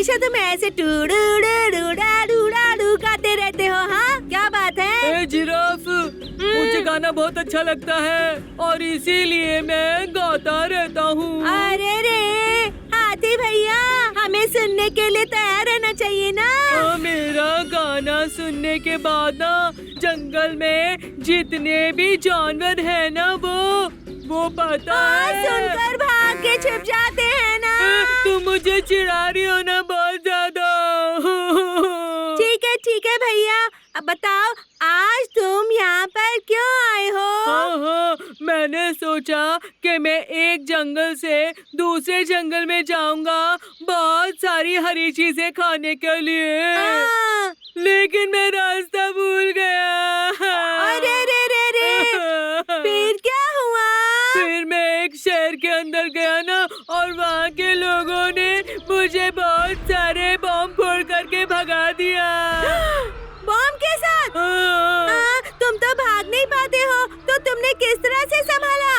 हमेशा तुम ऐसे टूडू गाते रहते हो? हाँ, क्या बात है? ए जिराफ, मुझे गाना बहुत अच्छा लगता है और इसीलिए मैं गाता रहता हूँ। अरे रे हाथी भैया, हमें सुनने के लिए तैयार रहना चाहिए ना। मेरा गाना सुनने के बाद ना जंगल में जितने भी जानवर हैं ना वो पता है सुनकर भाग के छिप जाते हैं ना। तुम मुझे चिढ़ा रही हो ना बहुत ज्यादा। ठीक है भैया, अब बताओ आज तुम यहाँ पर क्यों आए हो? हाँ, मैंने सोचा कि मैं एक जंगल से दूसरे जंगल में जाऊंगा बहुत सारी हरी चीजें खाने के लिए। लेकिन मैं रास्ता भूल गया। अरे रे फिर क्या हुआ? फिर मैं एक शहर के अंदर गया ना और वहाँ के लोगों ने मुझे बहुत सारे बॉम्ब फोड़ करके भगा दिया। बॉम्ब के साथ? तुम तो भाग नहीं पाते हो, तो तुमने किस तरह से संभाला?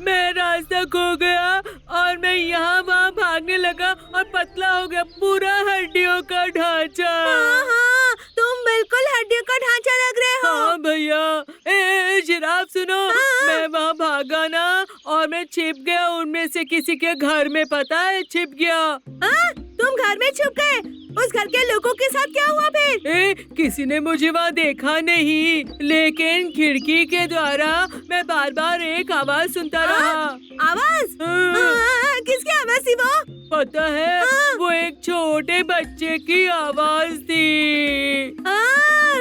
मैं रास्ता खो गया और मैं यहाँ वहाँ भागने लगा और पतला हो गया, पूरा हड्डियों का ढांचा। हाँ, तुम बिल्कुल हड्डियों का ढांचा लग रहे हो। हाँ भैया। ए जिराफ सुनो, मैं वहाँ भागा ना और मैं छिप गया उनमें से किसी के घर में, पता है, छिप गया। तुम घर में छुप गए? उस घर के लोगों के साथ क्या हुआ फिर? किसी ने मुझे वहाँ देखा नहीं, लेकिन खिड़की के द्वारा मैं बार बार एक आवाज सुनता रहा। आवाज? किसकी आवाज थी वो? पता है, वो एक छोटे बच्चे की आवाज थी।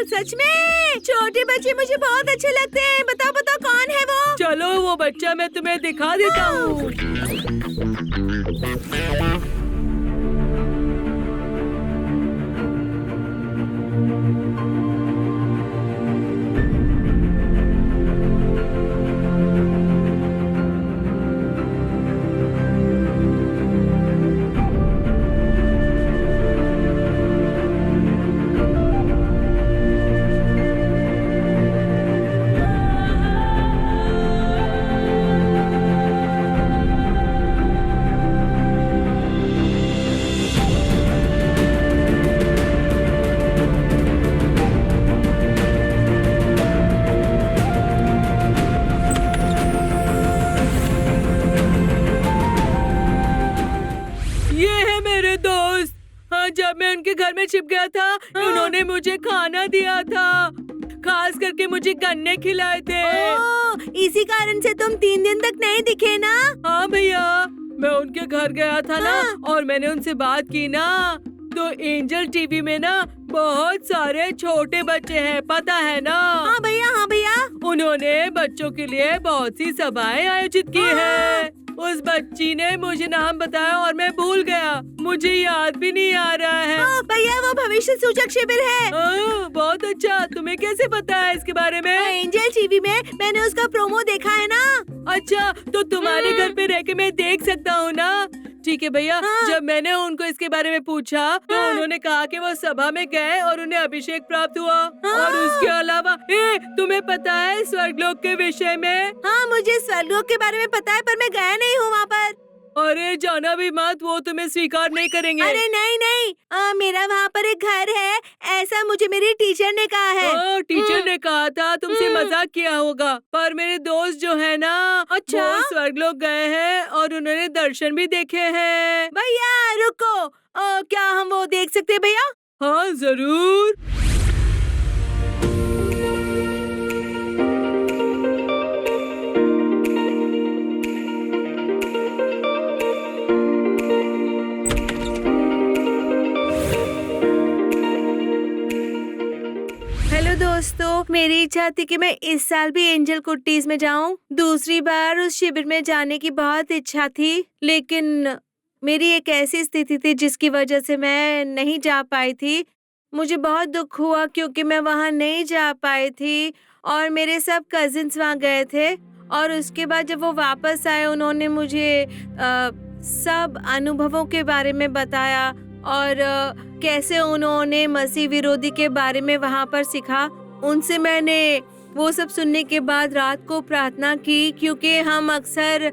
सच में? छोटे बच्चे मुझे बहुत अच्छे लगते हैं। बताओ कौन है वो? चलो वो बच्चा मैं तुम्हें दिखा देता हूँ। जब मैं उनके घर में छिप गया था, उन्होंने मुझे खाना दिया था, खास करके मुझे गन्ने खिलाए थे। इसी कारण से तुम 3 दिन तक नहीं दिखे ना? हाँ भैया, मैं उनके घर गया था ना और मैंने उनसे बात की ना, तो एंजल टीवी में ना बहुत सारे छोटे बच्चे हैं, पता है ना? हाँ भैया। उन्होंने बच्चों के लिए बहुत सी सभाएं आयोजित की है। उस बच्ची ने मुझे नाम बताया और मैं भूल गया, मुझे याद भी नहीं आ रहा है। भैया वो भविष्य सूचक शिविर है। बहुत अच्छा, तुम्हें कैसे पता है इसके बारे में? एंजल टीवी में मैंने उसका प्रोमो देखा है ना। अच्छा, तो तुम्हारे घर पे रह के मैं देख सकता हूँ ना? ठीक है भैया। जब मैंने उनको इसके बारे में पूछा तो उन्होंने कहा कि वो सभा में गए और उन्हें अभिषेक प्राप्त हुआ। और उसके अलावा तुम्हें पता है स्वर्गलोक के विषय में? हाँ, मुझे स्वर्गलोक के बारे में पता है, पर मैं गया नहीं हूँ वहाँ पर। अरे जाना भी मत, वो तुम्हें स्वीकार नहीं करेंगे। अरे नहीं, मेरा वहाँ पर एक घर है, ऐसा मुझे मेरी टीचर ने कहा है। टीचर ने कहा था, तुमसे मजाक किया होगा। पर मेरे दोस्त जो है ना, अच्छा, वो स्वर्गलोक गए हैं और उन्होंने दर्शन भी देखे हैं। भैया रुको, क्या हम वो देख सकते हैं भैया? हाँ जरूर। दोस्तों, मेरी इच्छा थी कि मैं इस साल भी एंजल कुट्टीज में जाऊं। दूसरी बार उस शिविर में जाने की बहुत इच्छा थी, लेकिन मेरी एक ऐसी स्थिति थी जिसकी वजह से मैं नहीं जा पाई थी। मुझे बहुत दुख हुआ क्योंकि मैं वहां नहीं जा पाई थी और मेरे सब कजिन्स वहां गए थे। और उसके बाद जब वो वापस आए, उन्होंने मुझे सब अनुभवों के बारे में बताया और कैसे उन्होंने मसीह विरोधी के बारे में वहाँ पर सीखा। उनसे मैंने वो सब सुनने के बाद रात को प्रार्थना की, क्योंकि हम अक्सर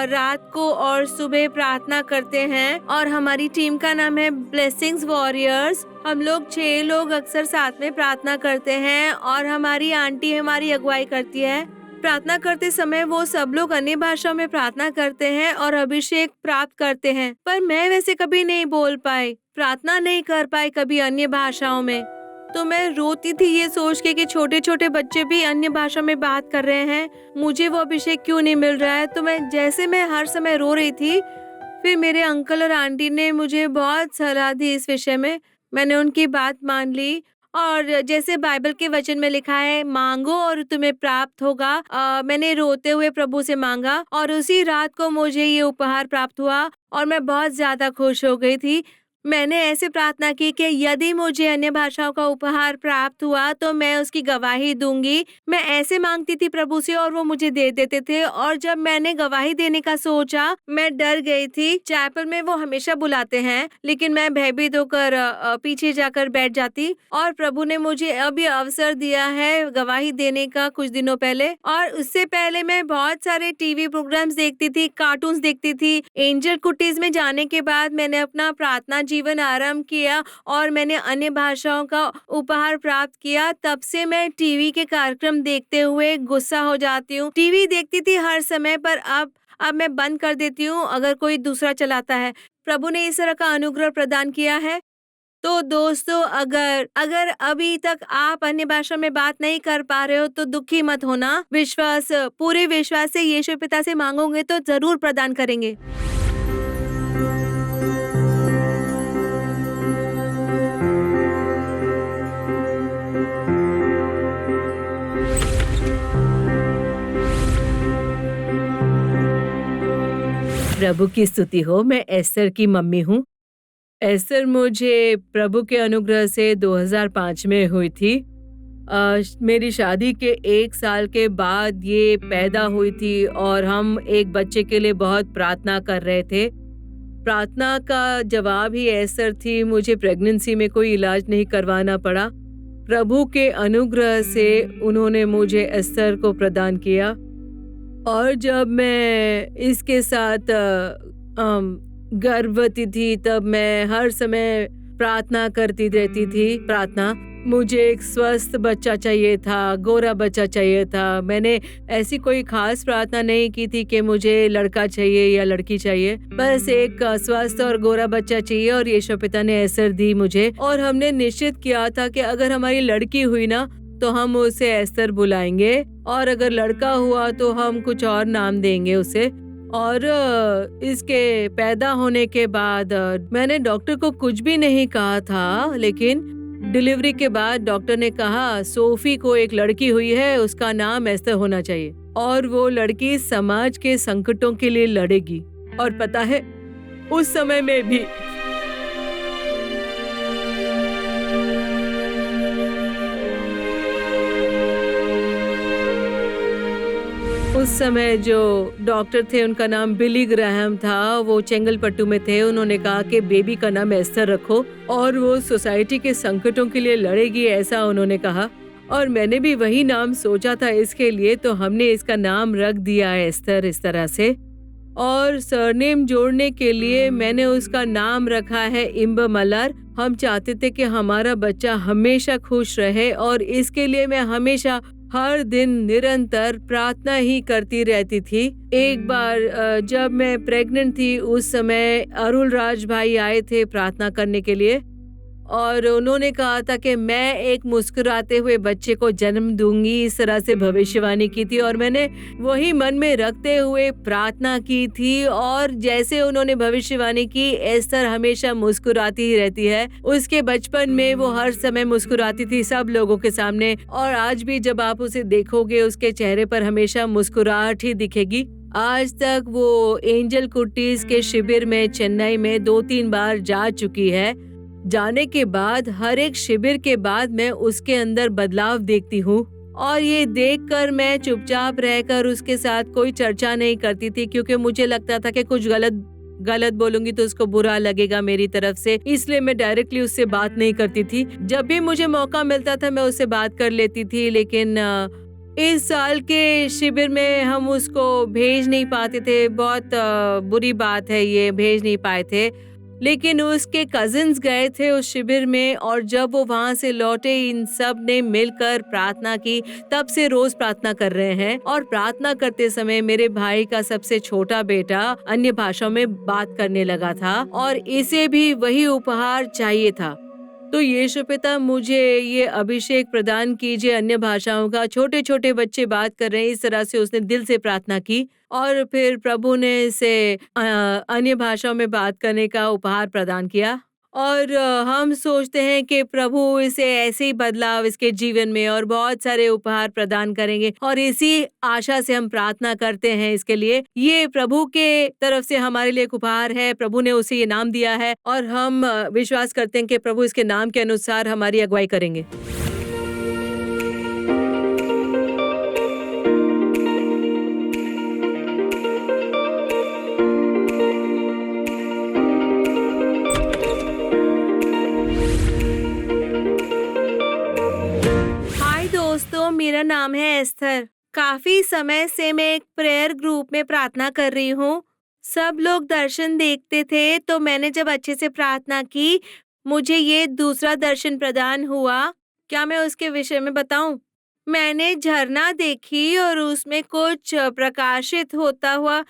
रात को और सुबह प्रार्थना करते हैं और हमारी टीम का नाम है ब्लेसिंग्स वॉरियर्स। हम लोग 6 लोग अक्सर साथ में प्रार्थना करते हैं और हमारी आंटी हमारी अगुवाई करती है। प्रार्थना करते समय वो सब लोग अन्य भाषाओं में प्रार्थना करते हैं और अभिषेक प्राप्त करते हैं, पर मैं वैसे कभी नहीं बोल पाई, प्रार्थना नहीं कर पाई कभी अन्य भाषाओं में। तो मैं रोती थी ये सोच के कि छोटे छोटे बच्चे भी अन्य भाषा में बात कर रहे हैं, मुझे वो अभिषेक क्यों नहीं मिल रहा है। तो मैं हर समय रो रही थी। फिर मेरे अंकल और आंटी ने मुझे बहुत सलाह दी इस विषय में। मैंने उनकी बात मान ली और जैसे बाइबल के वचन में लिखा है, मांगो और तुम्हें प्राप्त होगा। मैंने रोते हुए प्रभु से मांगा और उसी रात को मुझे ये उपहार प्राप्त हुआ और मैं बहुत ज्यादा खुश हो गई थी। मैंने ऐसे प्रार्थना की कि यदि मुझे अन्य भाषाओं का उपहार प्राप्त हुआ तो मैं उसकी गवाही दूंगी। मैं ऐसे मांगती थी प्रभु से और वो मुझे दे देते थे। और जब मैंने गवाही देने का सोचा, मैं डर गई थी। चैपल में वो हमेशा बुलाते हैं, लेकिन मैं भयभीत होकर पीछे जाकर बैठ जाती। और प्रभु ने मुझे अभी अवसर दिया है गवाही देने का कुछ दिनों पहले। और उससे पहले मैं बहुत सारे टीवी प्रोग्राम्स देखती थी, कार्टून्स देखती थी। एंजल कुटीज में जाने के बाद मैंने अपना प्रार्थना जीवन आरंभ किया और मैंने अन्य भाषाओं का उपहार प्राप्त किया। तब से मैं टीवी के कार्यक्रम देखते हुए गुस्सा हो जाती हूँ। टीवी देखती थी हर समय, पर अब मैं बंद कर देती हूँ अगर कोई दूसरा चलाता है। प्रभु ने इस तरह का अनुग्रह प्रदान किया है। तो दोस्तों, अगर अभी तक आप अन्य भाषा में बात नहीं कर पा रहे हो तो दुखी मत होना। पूरे विश्वास से यीशु पिता से मांगोगे तो जरूर प्रदान करेंगे। प्रभु की स्तुति हो। मैं एस्तर की मम्मी हूँ। एस्तर मुझे प्रभु के अनुग्रह से 2005 में हुई थी। मेरी शादी के 1 साल के बाद ये पैदा हुई थी और हम एक बच्चे के लिए बहुत प्रार्थना कर रहे थे। प्रार्थना का जवाब ही एस्तर थी। मुझे प्रेगनेंसी में कोई इलाज नहीं करवाना पड़ा। प्रभु के अनुग्रह से उन्होंने मुझे एस्तर को प्रदान किया। और जब मैं इसके साथ गर्भवती थी तब मैं हर समय प्रार्थना करती रहती थी। मुझे एक स्वस्थ बच्चा चाहिए था, गोरा बच्चा चाहिए था। मैंने ऐसी कोई खास प्रार्थना नहीं की थी कि मुझे लड़का चाहिए या लड़की चाहिए, बस एक स्वस्थ और गोरा बच्चा चाहिए। और यीशु पिता ने एस्तर दी मुझे और हमने निश्चित किया था कि अगर हमारी लड़की हुई ना तो हम उसे एस्तर बुलाएंगे और अगर लड़का हुआ तो हम कुछ और नाम देंगे उसे। और इसके पैदा होने के बाद मैंने डॉक्टर को कुछ भी नहीं कहा था, लेकिन डिलीवरी के बाद डॉक्टर ने कहा सोफी को एक लड़की हुई है, उसका नाम एस्तर होना चाहिए और वो लड़की समाज के संकटों के लिए लड़ेगी। और पता है, उस समय में भी उस समय जो डॉक्टर थे उनका नाम बिली ग्राहम था। वो चेंगलपट्टू में थे। उन्होंने कहा कि बेबी का नाम एस्तर रखो और वो सोसाइटी के संकटों के लिए लड़ेगी, ऐसा उन्होंने कहा। और मैंने भी वही नाम सोचा था इसके लिए, तो हमने इसका नाम रख दिया एस्तर इस तरह से। और सरनेम जोड़ने के लिए मैंने उसका नाम रखा है इम्बमलर। हम चाहते थे कि हमारा बच्चा हमेशा खुश रहे और इसके लिए मैं हमेशा हर दिन निरंतर प्रार्थना ही करती रहती थी। एक बार जब मैं प्रेग्नेंट थी उस समय अरुल राज भाई आए थे प्रार्थना करने के लिए और उन्होंने कहा था कि मैं एक मुस्कुराते हुए बच्चे को जन्म दूंगी, इस तरह से भविष्यवाणी की थी। और मैंने वही मन में रखते हुए प्रार्थना की थी और जैसे उन्होंने भविष्यवाणी की, एस्तर हमेशा मुस्कुराती ही रहती है। उसके बचपन में वो हर समय मुस्कुराती थी सब लोगों के सामने और आज भी जब आप उसे देखोगे उसके चेहरे पर हमेशा मुस्कुराहट ही दिखेगी। आज तक वो एंजल कुटीज के शिविर में चेन्नई में 2-3 बार जा चुकी है। जाने के बाद हर एक शिविर के बाद मैं उसके अंदर बदलाव देखती हूँ और ये देखकर मैं चुपचाप रहकर उसके साथ कोई चर्चा नहीं करती थी, क्योंकि मुझे लगता था कि कुछ गलत बोलूंगी तो उसको बुरा लगेगा मेरी तरफ से, इसलिए मैं डायरेक्टली उससे बात नहीं करती थी। जब भी मुझे मौका मिलता था मैं उससे बात कर लेती थी, लेकिन इस साल के शिविर में हम उसको भेज नहीं पाते थे। बहुत बुरी बात है, ये भेज नहीं पाए थे। लेकिन उसके कजिन्स गए थे उस शिविर में, और जब वो वहां से लौटे इन सब ने मिलकर प्रार्थना की। तब से रोज प्रार्थना कर रहे हैं। और प्रार्थना करते समय मेरे भाई का सबसे छोटा बेटा अन्य भाषाओं में बात करने लगा था, और इसे भी वही उपहार चाहिए था। तो यीशु पिता, मुझे ये अभिषेक प्रदान कीजिए अन्य भाषाओं का। छोटे छोटे बच्चे बात कर रहे हैं, इस तरह से उसने दिल से प्रार्थना की, और फिर प्रभु ने इसे अन्य भाषाओं में बात करने का उपहार प्रदान किया। और हम सोचते हैं कि प्रभु इसे ऐसे ही बदलाव इसके जीवन में और बहुत सारे उपहार प्रदान करेंगे, और इसी आशा से हम प्रार्थना करते हैं इसके लिए। ये प्रभु के तरफ से हमारे लिए एक उपहार है। प्रभु ने उसे ये नाम दिया है, और हम विश्वास करते हैं कि प्रभु इसके नाम के अनुसार हमारी अगुवाई करेंगे। हाय दोस्तों, मेरा नाम है एस्थर। काफी समय से मैं एक प्रेयर ग्रुप में प्रार्थना कर रही हूँ। सब लोग दर्शन देखते थे, तो मैंने जब अच्छे से प्रार्थना की, मुझे ये दूसरा दर्शन प्रदान हुआ। क्या मैं उसके विषय में बताऊं? मैंने झरना देखी और उसमें कुछ प्रकाशित होता हुआ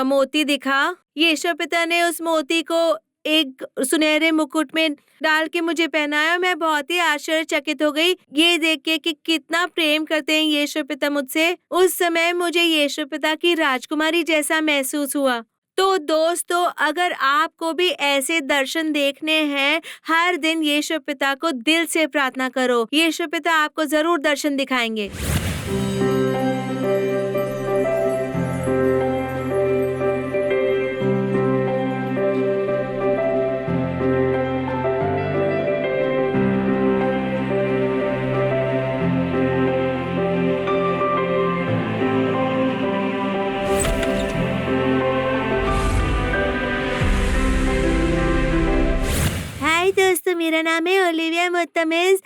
मोती दिखा। यीशु पिता ने उस मोती को एक सुनहरे मुकुट में डाल के मुझे पहनाया। मैं बहुत ही आश्चर्यचकित हो गई ये देख के कि कितना प्रेम करते हैं यीशु पिता मुझसे। उस समय मुझे यीशु पिता की राजकुमारी जैसा महसूस हुआ। तो दोस्तों, अगर आपको भी ऐसे दर्शन देखने हैं, हर दिन यीशु पिता को दिल से प्रार्थना करो। यीशु पिता आपको जरूर दर्शन दिखाएंगे। हाय दोस्तों, मेरा नाम है ओलिविया मुत्तमिज।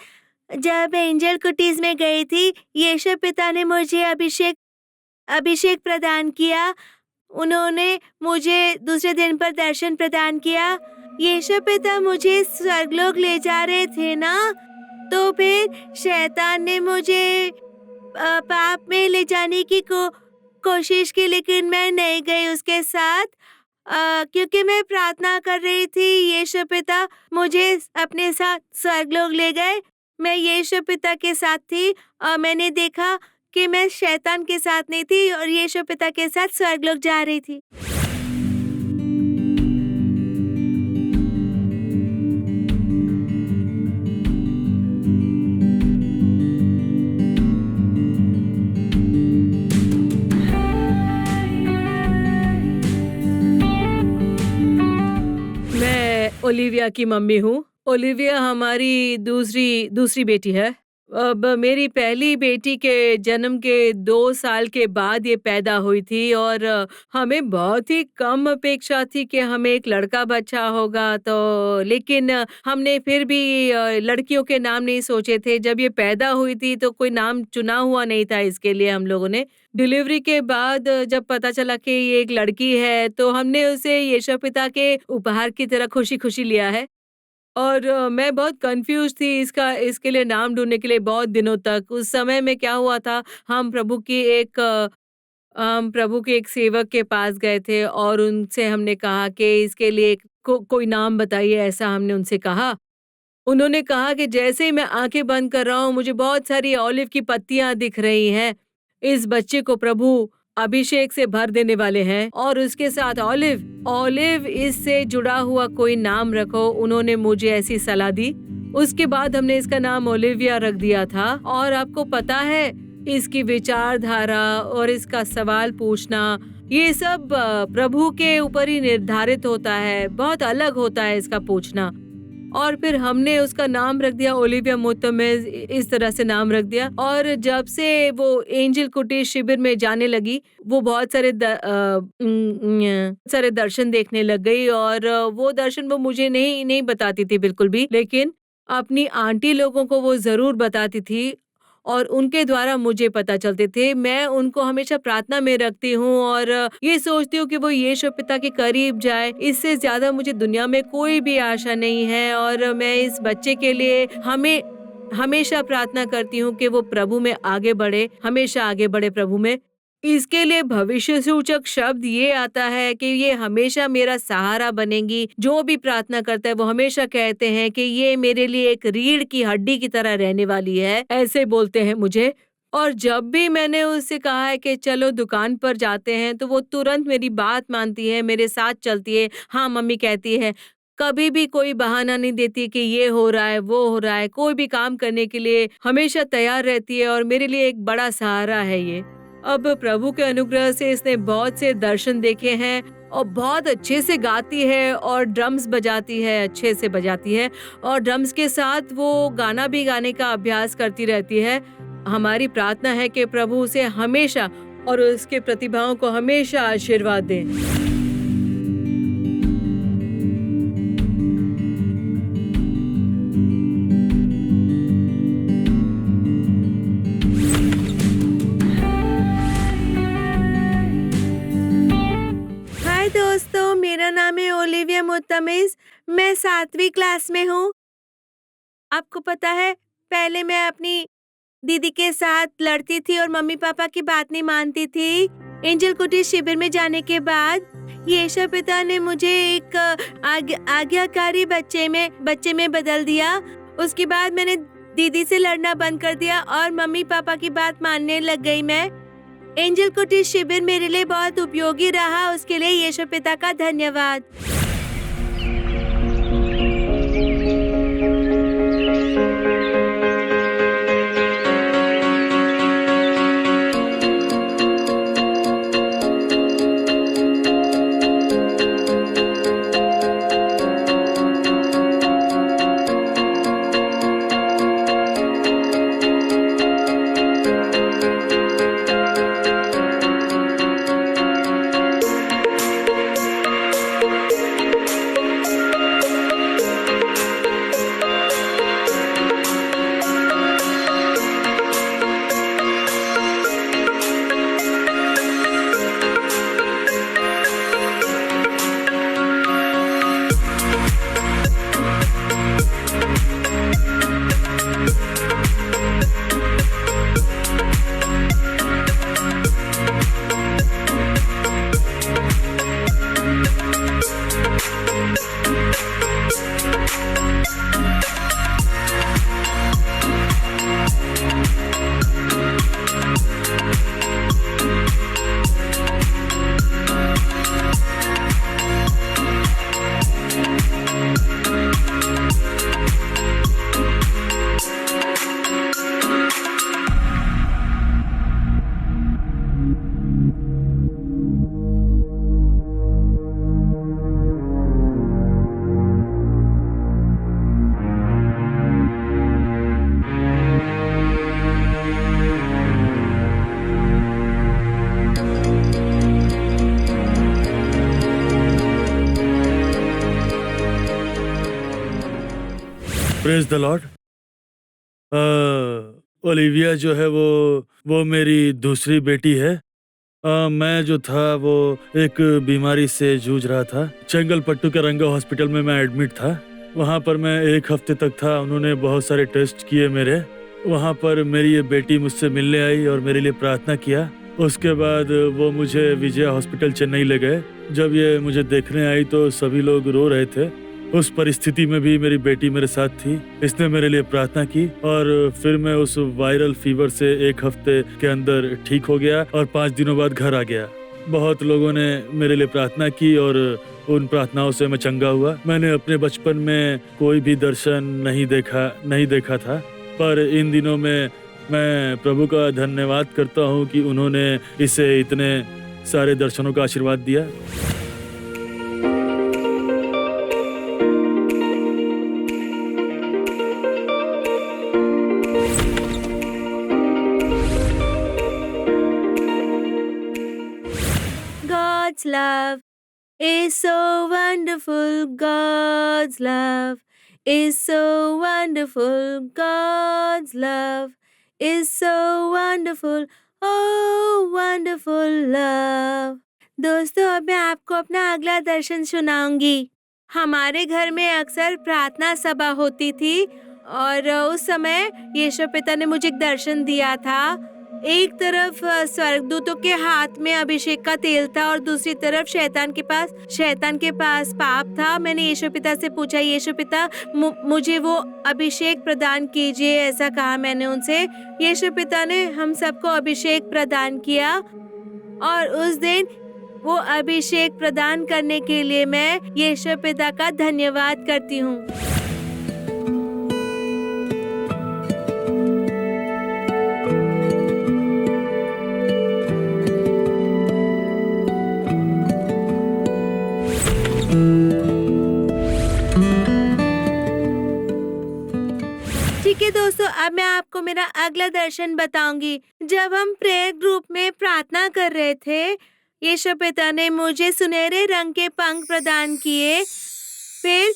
जब एंजल कुटीज में गई थी, यीशु पिता ने मुझे अभिषेक प्रदान किया। उन्होंने मुझे दूसरे दिन पर दर्शन प्रदान किया। यीशु पिता मुझे स्वर्गलोक ले जा रहे थे ना, तो फिर शैतान ने मुझे पाप में ले जाने की कोशिश की, लेकिन मैं नहीं गई उसके साथ। क्योंकि मैं प्रार्थना कर रही थी, यीशु पिता मुझे अपने साथ स्वर्गलोक ले गए। मैं यीशु पिता के साथ थी और मैंने देखा कि मैं शैतान के साथ नहीं थी और यीशु पिता के साथ स्वर्गलोक जा रही थी। मैं ओलिविया की मम्मी हूँ। ओलिविया हमारी दूसरी बेटी है। अब मेरी पहली बेटी के जन्म के 2 साल के बाद ये पैदा हुई थी, और हमें बहुत ही कम अपेक्षा थी कि हमें एक लड़का बच्चा होगा। तो लेकिन हमने फिर भी लड़कियों के नाम नहीं सोचे थे। जब ये पैदा हुई थी तो कोई नाम चुना हुआ नहीं था इसके लिए हम लोगों ने। डिलीवरी के बाद जब पता चला कि ये एक लड़की है, तो हमने उसे यीशु पिता के उपहार की तरह खुशी-खुशी लिया है। और मैं बहुत कंफ्यूज थी इसके लिए नाम ढूँढने के लिए बहुत दिनों तक। उस समय में क्या हुआ था, हम प्रभु के एक सेवक के पास गए थे और उनसे हमने कहा कि इसके लिए कोई नाम बताइए, ऐसा हमने उनसे कहा। उन्होंने कहा कि जैसे ही मैं आंखें बंद कर रहा हूँ, मुझे बहुत सारी ऑलिव की पत्तियां दिख रही हैं। इस बच्चे को प्रभु अभिषेक से भर देने वाले हैं, और उसके साथ ऑलिव इससे जुड़ा हुआ कोई नाम रखो। उन्होंने मुझे ऐसी सलाह दी। उसके बाद हमने इसका नाम ओलिविया रख दिया था। और आपको पता है, इसकी विचारधारा और इसका सवाल पूछना, ये सब प्रभु के ऊपर ही निर्धारित होता है। बहुत अलग होता है इसका पूछना। और फिर हमने उसका नाम रख दिया ओलिविया मुत्तमिज, इस तरह से नाम रख दिया। और जब से वो एंजल कुटीर शिविर में जाने लगी, वो बहुत सारे दर्शन देखने लग गई। और वो दर्शन वो मुझे नहीं बताती थी बिल्कुल भी, लेकिन अपनी आंटी लोगों को वो जरूर बताती थी। और उनके द्वारा मुझे पता चलते थे। मैं उनको हमेशा प्रार्थना में रखती हूँ और ये सोचती हूँ कि वो यीशु पिता के करीब जाए। इससे ज़्यादा मुझे दुनिया में कोई भी आशा नहीं है और मैं इस बच्चे के लिए हमेशा प्रार्थना करती हूँ कि वो प्रभु में आगे बढ़े, हमेशा आगे बढ़े प्रभु में। इसके लिए भविष्य सूचक शब्द ये आता है कि ये हमेशा मेरा सहारा बनेंगी। जो भी प्रार्थना करता है वो हमेशा कहते हैं कि ये मेरे लिए एक रीढ़ की हड्डी की तरह रहने वाली है, ऐसे बोलते हैं मुझे। और जब भी मैंने उससे कहा है कि चलो दुकान पर जाते हैं, तो वो तुरंत मेरी बात मानती है, मेरे साथ चलती है। हाँ, मम्मी कहती है। कभी भी कोई बहाना नहीं देती कि ये हो रहा है, वो हो रहा है। कोई भी काम करने के लिए हमेशा तैयार रहती है और मेरे लिए एक बड़ा सहारा है ये। अब प्रभु के अनुग्रह से इसने बहुत से दर्शन देखे हैं और बहुत अच्छे से गाती है और ड्रम्स बजाती है, अच्छे से बजाती है और ड्रम्स के साथ वो गाना भी गाने का अभ्यास करती रहती है। हमारी प्रार्थना है कि प्रभु उसे हमेशा और उसके प्रतिभाओं को हमेशा आशीर्वाद दें। हाय दोस्तों, मेरा नाम है ओलिविया मुत्तमिज। मैं 7वीं क्लास में हूँ। आपको पता है, पहले मैं अपनी दीदी के साथ लड़ती थी और मम्मी पापा की बात नहीं मानती थी। एंजल कुटीर शिविर में जाने के बाद यीशु पिता ने मुझे एक आज्ञाकारी बच्चे में बदल दिया। उसके बाद मैंने दीदी से लड़ना बंद कर दिया और मम्मी पापा की बात मानने लग गई मैं। एंजल कुटीर शिविर मेरे लिए बहुत उपयोगी रहा। उसके लिए यीशु पिता का धन्यवाद। Praise the Lord. ओलिविया जो है वो मेरी दूसरी बेटी है। मैं जो था वो एक बीमारी से जूझ रहा था। चेंगलपट्टू के रंगा हॉस्पिटल में मैं एडमिट था। वहाँ पर मैं 1 हफ्ते तक था। उन्होंने बहुत सारे टेस्ट किए मेरे। वहाँ पर मेरी ये बेटी मुझसे मिलने आई और मेरे लिए प्रार्थना किया। उसके बाद वो मुझे विजय हॉस्पिटल चेन्नई ले गए। जब ये मुझे देखने आई तो सभी लोग रो रहे थे। उस परिस्थिति में भी मेरी बेटी मेरे साथ थी। इसने मेरे लिए प्रार्थना की और फिर मैं उस वायरल फीवर से 1 हफ्ते के अंदर ठीक हो गया और 5 दिनों बाद घर आ गया। बहुत लोगों ने मेरे लिए प्रार्थना की और उन प्रार्थनाओं से मैं चंगा हुआ। मैंने अपने बचपन में कोई भी दर्शन नहीं देखा था, पर इन दिनों में मैं प्रभु का धन्यवाद करता हूँ कि उन्होंने इसे इतने सारे दर्शनों का आशीर्वाद दिया। God's love is so wonderful. God's love is so wonderful. God's love is so wonderful, oh wonderful love। दोस्तों, अब मैं आपको अपना अगला दर्शन सुनाऊंगी। हमारे घर में अक्सर प्रार्थना सभा होती थी और उस समय यीशु पिता ने मुझे एक दर्शन दिया था। एक तरफ स्वर्गदूतों के हाथ में अभिषेक का तेल था और दूसरी तरफ शैतान के पास पाप था। मैंने यीशु पिता से पूछा, यीशु पिता मुझे वो अभिषेक प्रदान कीजिए, ऐसा कहा मैंने उनसे। यीशु पिता ने हम सबको अभिषेक प्रदान किया और उस दिन वो अभिषेक प्रदान करने के लिए मैं यीशु पिता का धन्यवाद करती हूँ। ठीक है दोस्तों, अब मैं आपको मेरा अगला दर्शन बताऊंगी। जब हम प्रेयर ग्रुप में प्रार्थना कर रहे थे, यीशु पिता ने मुझे सुनहरे रंग के पंख प्रदान किए। फिर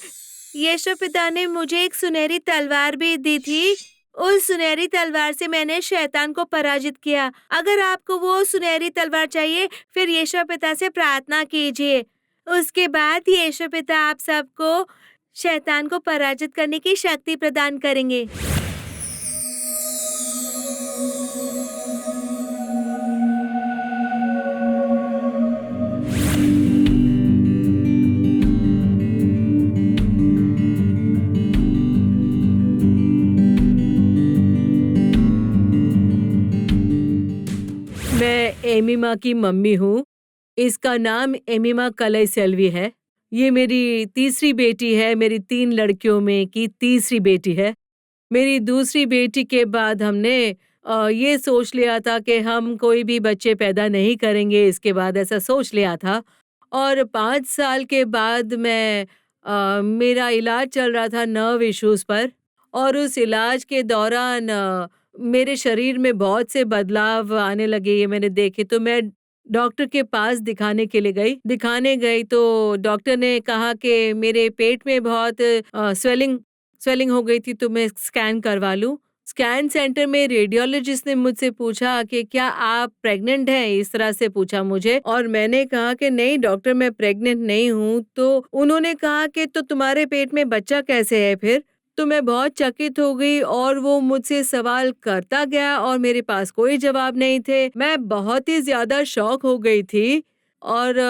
यीशु पिता ने मुझे एक सुनहरी तलवार भी दी थी। उस सुनहरी तलवार से मैंने शैतान को पराजित किया। अगर आपको वो सुनहरी तलवार चाहिए, फिर यीशु पिता से प्रार्थना कीजिए। उसके बाद यीशु पिता आप सबको शैतान को पराजित करने की शक्ति प्रदान करेंगे। मैं एमिमा की मम्मी हूँ। इसका नाम एमिमा कलैसेल्वी है। ये मेरी तीसरी बेटी है, मेरी 3 लड़कियों में की तीसरी बेटी है। मेरी दूसरी बेटी के बाद हमने ये सोच लिया था कि हम कोई भी बच्चे पैदा नहीं करेंगे, इसके बाद ऐसा सोच लिया था। और 5 साल के बाद मेरा इलाज चल रहा था नर्व इश्यूज़ पर, और उस इलाज के दौरान मेरे शरीर में बहुत से बदलाव आने लगे। ये मैंने देखे तो मैं डॉक्टर के पास दिखाने गई तो डॉक्टर ने कहा कि मेरे पेट में बहुत स्वेलिंग हो गई थी, तो मैं स्कैन करवा लूं। स्कैन सेंटर में रेडियोलॉजिस्ट ने मुझसे पूछा कि क्या आप प्रेग्नेंट हैं, इस तरह से पूछा मुझे, और मैंने कहा कि नहीं डॉक्टर, मैं प्रेग्नेंट नहीं हूँ। तो उन्होंने कहा कि तो तुम्हारे पेट में बच्चा कैसे है फिर? तो मैं बहुत चकित हो गई और वो मुझसे सवाल करता गया और मेरे पास कोई जवाब नहीं थे। मैं बहुत ही ज्यादा शॉक हो गई थी और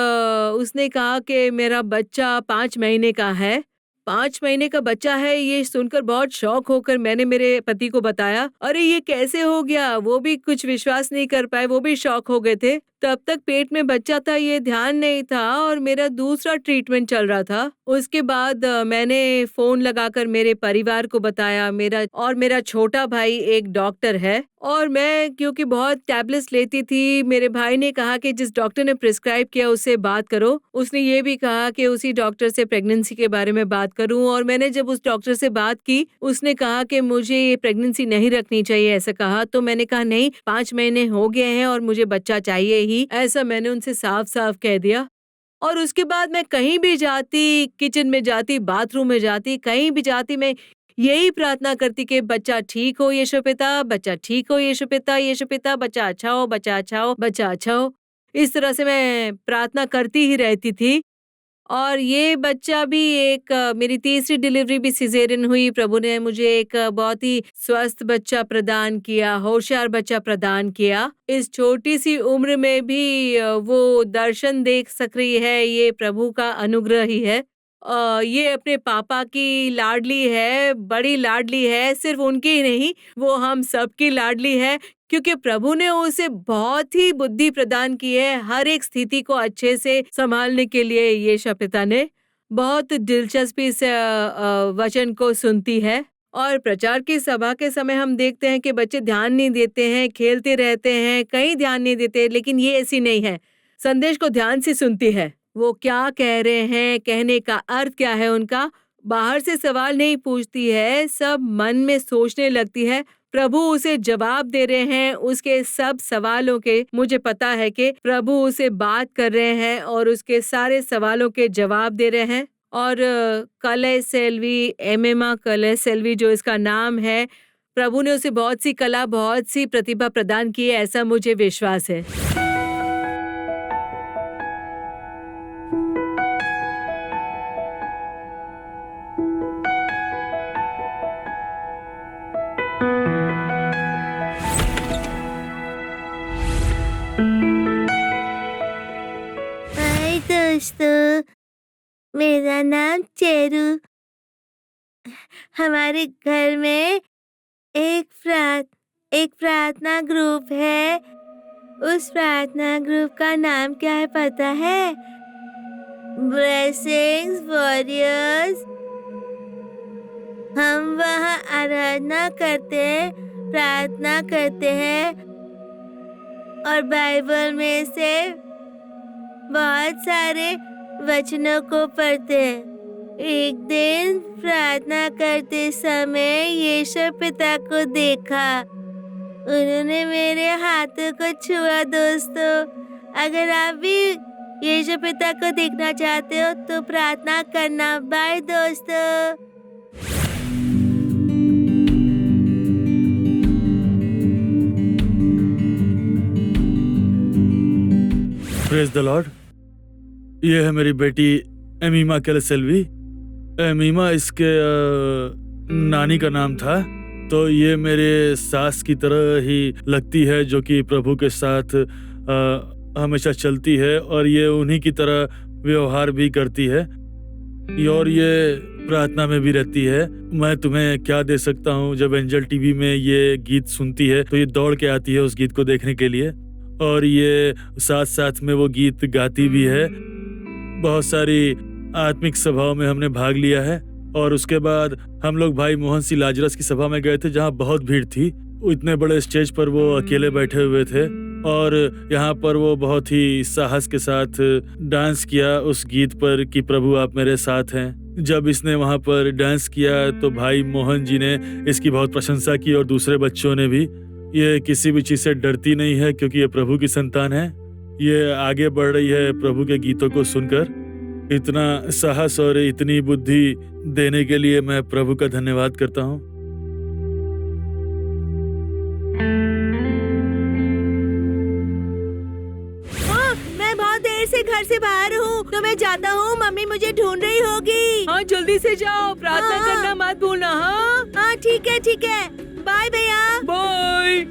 उसने कहा कि मेरा बच्चा 5 महीने का है। 5 महीने का बच्चा है, ये सुनकर बहुत शॉक होकर मैंने मेरे पति को बताया। अरे ये कैसे हो गया? वो भी कुछ विश्वास नहीं कर पाए, वो भी शॉक हो गए थे। तब तक पेट में बच्चा था ये ध्यान नहीं था और मेरा दूसरा ट्रीटमेंट चल रहा था। उसके बाद मैंने फोन लगाकर मेरे परिवार को बताया। मेरा छोटा भाई एक डॉक्टर है और मैं क्योंकि बहुत टैबलेट्स लेती थी, मेरे भाई ने कहा कि जिस डॉक्टर ने प्रिस्क्राइब किया उससे बात करो। उसने ये भी कहा कि उसी डॉक्टर से प्रेगनेंसी के बारे में बात करूं, और मैंने जब उस डॉक्टर से बात की, उसने कहा कि मुझे ये प्रेगनेंसी नहीं रखनी चाहिए, ऐसा कहा। तो मैंने कहा नहीं, 5 महीने हो गए हैं और मुझे बच्चा चाहिए ही, ऐसा मैंने उनसे साफ साफ कह दिया। और उसके बाद मैं कहीं भी जाती, किचन में जाती, बाथरूम में जाती, कहीं भी जाती, मैं यही प्रार्थना करती कि बच्चा ठीक हो यीशु पिता, बच्चा ठीक हो यीशु पिता, बच्चा अच्छा हो, बच्चा अच्छा हो, बच्चा अच्छा हो। इस तरह से मैं प्रार्थना करती ही रहती थी। और ये बच्चा भी मेरी तीसरी डिलीवरी भी सिजेरियन हुई। प्रभु ने मुझे एक बहुत ही स्वस्थ बच्चा प्रदान किया, होशियार बच्चा प्रदान किया। इस छोटी सी उम्र में भी वो दर्शन देख सक रही है, ये प्रभु का अनुग्रह ही है। ये अपने पापा की लाडली है, बड़ी लाडली है, सिर्फ उनकी ही नहीं, वो हम सबकी लाडली है, क्योंकि प्रभु ने उसे बहुत ही बुद्धि प्रदान की है हर एक स्थिति को अच्छे से संभालने के लिए। यीशु पिता ने बहुत दिलचस्पी से वचन को सुनती है। और प्रचार की सभा के समय हम देखते हैं कि बच्चे ध्यान नहीं देते हैं, खेलते रहते हैं, कहीं ध्यान नहीं देते, लेकिन ये ऐसी नहीं है, संदेश को ध्यान से सुनती है। वो क्या कह रहे हैं, कहने का अर्थ क्या है उनका, बाहर से सवाल नहीं पूछती है, सब मन में सोचने लगती है। प्रभु उसे जवाब दे रहे हैं उसके सब सवालों के। मुझे पता है कि प्रभु उसे बात कर रहे हैं और उसके सारे सवालों के जवाब दे रहे हैं। और कलैसेल्वी, एमिमा कलैसेल्वी जो इसका नाम है, प्रभु ने उसे बहुत सी कला, बहुत सी प्रतिभा प्रदान की है, ऐसा मुझे विश्वास है। हाय दोस्तों, मेरा नाम चेरू। हमारे घर में एक प्रार्थना ग्रुप है। उस प्रार्थना ग्रुप का नाम क्या है पता है? Blessings warriors. हम वहाँ आराधना करते हैं, प्रार्थना करते हैं और बाइबल में से बहुत सारे वचनों को पढ़ते हैं। एक दिन प्रार्थना करते समय यीशु पिता को देखा। उन्होंने मेरे हाथों को छुआ। दोस्तों, अगर आप भी यीशु पिता को देखना चाहते हो तो प्रार्थना करना। बाय दोस्तों। Praise the Lord. ये है मेरी बेटी एमीमा केलेसेल्वी। एमीमा इसके नानी का नाम था। तो ये मेरे सास की तरह ही लगती है, जो कि प्रभु के साथ हमेशा चलती है और ये उन्हीं की तरह व्यवहार भी करती है और ये प्रार्थना में भी रहती है। मैं तुम्हें क्या दे सकता हूँ? जब एंजल टीवी में ये गीत सुनती है तो ये दौड़ के आती है उस गीत को देखने के लिए और ये साथ साथ में वो गीत गाती भी है। बहुत सारी आत्मिक सभाओं में हमने भाग लिया है और उसके बाद हम लोग भाई मोहन सी लाजरस की सभा में गए थे, जहाँ बहुत भीड़ थी। इतने बड़े स्टेज पर वो अकेले बैठे हुए थे और यहाँ पर वो बहुत ही साहस के साथ डांस किया उस गीत पर कि प्रभु आप मेरे साथ हैं। जब इसने वहाँ पर डांस किया तो भाई मोहन जी ने इसकी बहुत प्रशंसा की और दूसरे बच्चों ने भी। ये किसी भी चीज से डरती नहीं है क्योंकि ये प्रभु की संतान है। ये आगे बढ़ रही है प्रभु के गीतों को सुनकर। इतना साहस और इतनी बुद्धि देने के लिए मैं प्रभु का धन्यवाद करता हूँ। मैं बहुत देर से घर से बाहर हूँ तो मैं जाता हूँ। मम्मी मुझे ढूंढ रही होगी। हाँ, जल्दी से जाओ, प्रार्थना हाँ। करना मत भूलना। हाँ, हाँ ठीक है। बाय भैया। बाय।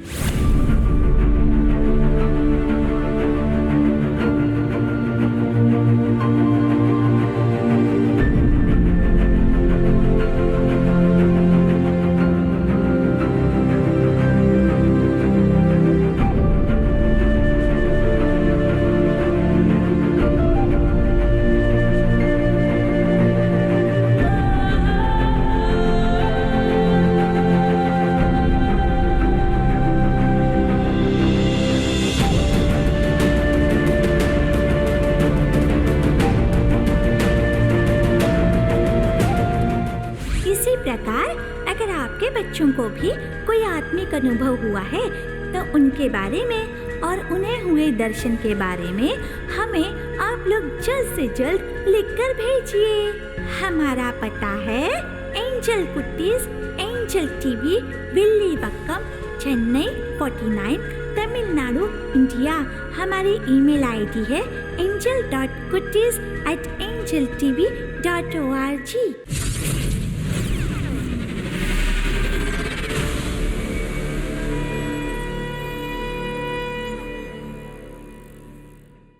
बच्चों को भी कोई आत्मिक अनुभव हुआ है तो उनके बारे में और उन्हें हुए दर्शन के बारे में हमें आप लोग जल्द से जल्द लिखकर भेजिए। हमारा पता है Angel Kutties, Angel TV, Villivakkam, Chennai 49, Tamil Nadu, India. हमारी ईमेल आईडी है angel.kutties@angeltv.org।